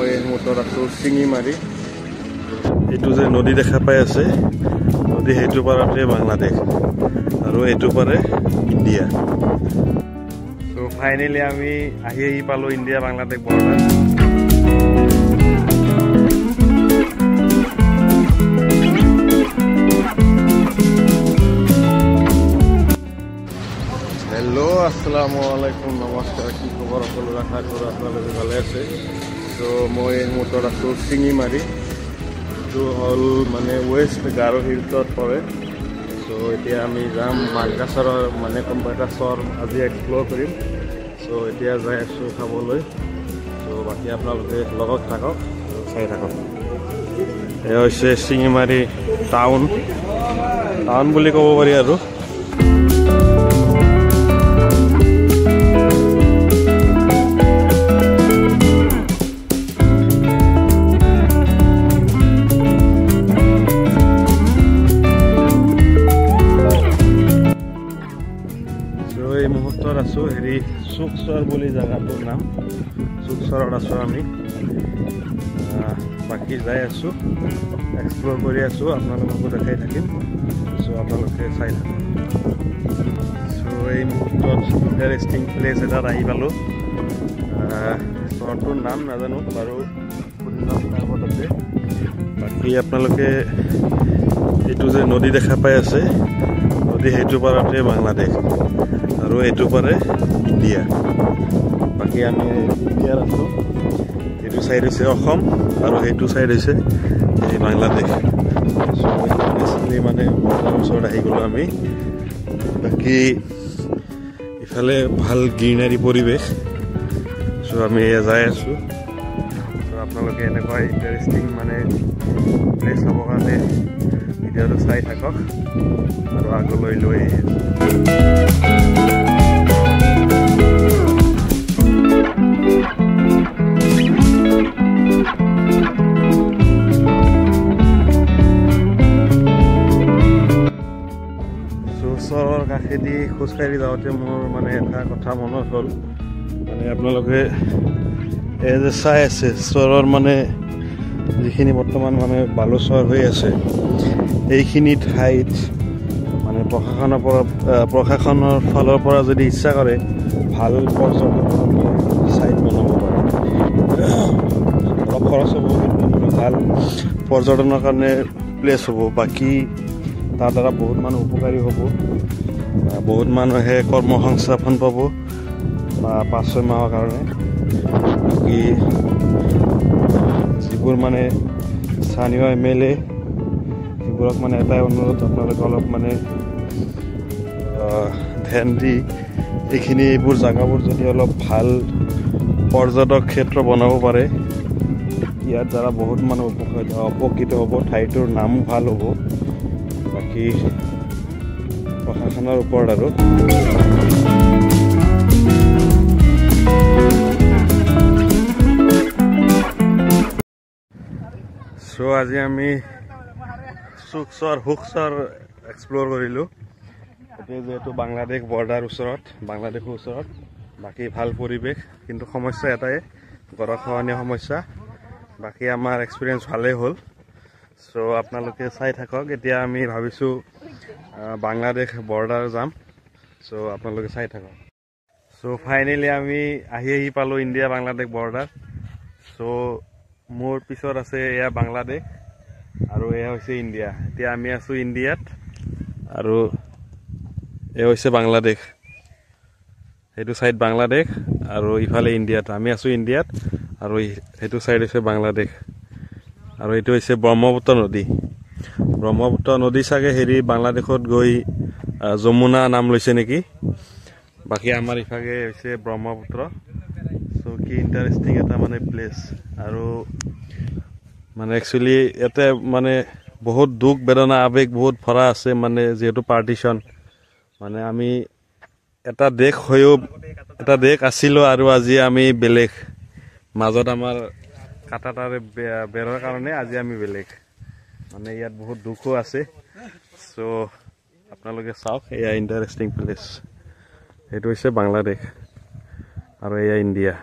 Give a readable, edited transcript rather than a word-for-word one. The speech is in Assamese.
মই এই মুহূৰ্তত আছোঁ চিঙিমাৰী। এইটো যে নদী দেখা পাই আছে, নদী সেইটো পাৰতে বাংলাদেশ আৰু এইটো পাৰে ইণ্ডিয়া। চ' ফাইনেলি আমি আহি পালোঁ ইণ্ডিয়া বাংলাদেশ বৰ্ডাৰ। হেল্ল', আসসালামু আলাইকুম, নমস্কাৰ। কি খবৰ সকলো? আশা কৰোঁ আপোনালোকে ভালে আছে। চ' মই এই মুহূৰ্তত আছোঁ চিঙিমাৰী, এইটো হ'ল মানে ৱেষ্ট গাৰো হিলছত পৰে। চ' এতিয়া আমি যাম মাৰ্কাছাৰৰ মানে কোনোবা এটা চৰ আজি এক্সপ্ল'ৰ কৰিম। চ' এতিয়া যাই আছোঁ খাবলৈ। চ' বাকী আপোনালোকে লগত থাকক, চাই থাকক। এয়া হৈছে চিঙিমাৰী টাউন বুলি ক'ব পাৰি আৰু। এই মুহূৰ্তত আছোঁ চুকচৰ বুলি জেগাটোৰ নাম, চুকচৰত আছোঁ আমি। বাকী যাই আছোঁ, এক্সপ্ল'ৰ কৰি আছোঁ, আপোনালোককো দেখাই থাকিম। চ' আপোনালোকে চাই থাকক। চ' এই মুহূৰ্তত ইণ্টাৰেষ্টিং প্লেচ এটাত আহি পালোঁ। চৰটোৰ নাম নাজানো বাৰু, আগত আছে। বাকী আপোনালোকে এইটো যে নদী দেখা পাই আছে, নদী সেইটো পাৰতে বাংলাদেশ আৰু এইটো পাৰে ইণ্ডিয়া। বাকী আমি ইণ্ডিয়াত আছোঁ। এইটো চাইড হৈছে অসম আৰু সেইটো চাইড হৈছে এই বাংলাদেশ। মানে বৰ্ডাৰৰ ওচৰত আহি গ'লোঁ আমি। বাকী ইফালে ভাল গ্ৰীনাৰী পৰিৱেশ। চ' আমি যাই আছোঁ। চ' আপোনালোকে এনেকুৱা ইণ্টাৰেষ্টিং মানে প্লেচ চাবৰ কাৰণে ভিডিঅ'টো চাই থাকক আৰু আগলৈ লৈ চৰৰ কাষেদি খোজকাঢ়ি যাওঁতে মোৰ মানে এটা কথা মনত হ'ল। মানে আপোনালোকে এই যে চাই আছে চৰৰ মানে যিখিনি বৰ্তমান মানে বালুচৰ হৈ আছে, এইখিনি ঠাইত মানে প্ৰশাসনৰ ফালৰ পৰা যদি ইচ্ছা কৰে ভাল পৰ্যটন চাইট বনাব পাৰে। অলপ খৰচ হ'ব, কিন্তু ভাল পৰ্যটনৰ কাৰণে প্লেচ হ'ব। বাকী তাৰ দ্বাৰা বহুত মানুহ উপকাৰী হ'ব, বহুত মানুহে কৰ্মসংস্থাপন পাব বা 5-6 মাহৰ কাৰণে। বাকী যিবোৰ মানে স্থানীয় MLA, সেইবোৰক মানে এটাই অনুৰোধ, আপোনালোকে অলপ মানে ধ্যান দি এইবোৰ জেগাবোৰ যদি অলপ ভাল পৰ্যটক ক্ষেত্ৰ বনাব পাৰে, ইয়াৰ দ্বাৰা বহুত মানুহ উপকৃত হ'ব, ঠাইটোৰ নামো ভাল হ'ব। বাকী প্ৰশাসনৰ ওপৰত আৰু। চ' আজি আমি হুকচৰ এক্সপ্ল'ৰ কৰিলোঁ। এতিয়া যিহেতু বাংলাদেশ বৰ্ডাৰ ওচৰত, বাংলাদেশৰ ওচৰত। বাকী ভাল পৰিৱেশ, কিন্তু সমস্যা এটাই, গৰাখহনীয়া সমস্যা। বাকী আমাৰ এক্সপিৰিয়েঞ্চ ভালেই হ'ল। চ' আপোনালোকে চাই থাকক। এতিয়া আমি ভাবিছোঁ বাংলাদেশ বৰ্ডাৰ যাম। চ' আপোনালোকে চাই থাকক। চ' ফাইনেলি আমি আহি পালোঁ ইণ্ডিয়া বাংলাদেশ বৰ্ডাৰ। চ' মোৰ পিছত আছে এয়া বাংলাদেশ আৰু এয়া হৈছে ইণ্ডিয়া। এতিয়া আমি আছোঁ ইণ্ডিয়াত আৰু এয়া হৈছে বাংলাদেশ। সেইটো চাইড বাংলাদেশ আৰু ইফালে ইণ্ডিয়াত। আমি আছোঁ ইণ্ডিয়াত আৰু সেইটো চাইড হৈছে বাংলাদেশ। আৰু এইটো হৈছে ব্ৰহ্মপুত্ৰ নদী। ব্ৰহ্মপুত্ৰ নদী চাগে বাংলাদেশত গৈ যমুনা নাম লৈছে নেকি। বাকী আমাৰ ইফালে হৈছে ব্ৰহ্মপুত্ৰ। চ' কি ইণ্টাৰেষ্টিং এটা মানে প্লেচ। আৰু মানে একচুৱেলি ইয়াতে মানে বহুত দুখ বেদনা আৱেগ বহুত ভৰা আছে। মানে যিহেতু পাৰ্টিশ্যন, মানে আমি এটা দেশ হৈও এটা দেশ আছিলোঁ আৰু আজি আমি বেলেগ। মাজত আমাৰ কাটা তাৰে বেৰৰ কাৰণে আজি আমি বেলেগ। মানে ইয়াত বহুত দুখো আছে। চ' আপোনালোকে চাওক, এয়া ইণ্টাৰেষ্টিং প্লেচ। এইটো হৈছে বাংলাদেশ আৰু এয়া ইণ্ডিয়া।